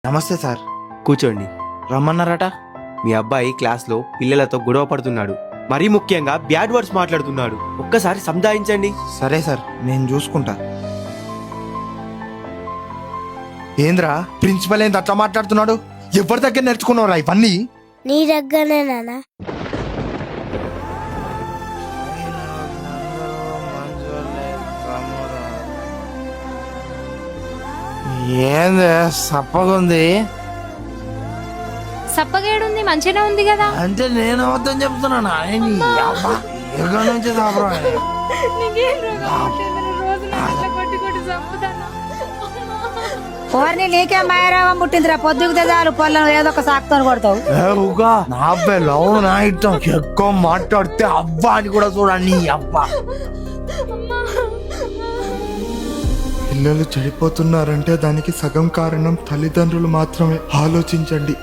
నమస్తే సార్. కూర్చోండి. రమ్మన్నారట. మీ అబ్బాయి క్లాస్లో పిల్లలతో గొడవ పడుతున్నాడు, మరీ ముఖ్యంగా బ్యాడ్ వర్డ్స్ మాట్లాడుతున్నాడు. ఒక్కసారి సంధాయించండి. సరే సార్, నేను చూసుకుంటా. ఏంద్రా ప్రిన్సిపల్ ఏంది అట్లా మాట్లాడుతున్నాడు? ఎవరి దగ్గర నేర్చుకున్నావురా ఇవన్నీ? నీ దగ్గరనే నాన్న. ఏంది సప్పగుంది? సప్పగేడుంది, మంచిగానే ఉంది కదా. అంటే నేను అబద్ధం చెప్తున్నాను. ఎక్కడి నుంచి సాపరా? ఓర్ని నీకే మాయరావం పుట్టిందిరా. పొద్దుకు చాలు పొలం ఏదో ఒక సాకుతో కొడతావు. నా అబ్బాయి లవ్ నా ఇష్టం. ఎక్కువ మాట్లాడితే అబ్బా అని కూడా చూడండి. అబ్బా పిల్లలు చెడిపోతున్నారంటే దానికి సగం కారణం తల్లిదండ్రులు మాత్రమే. ఆలోచించండి.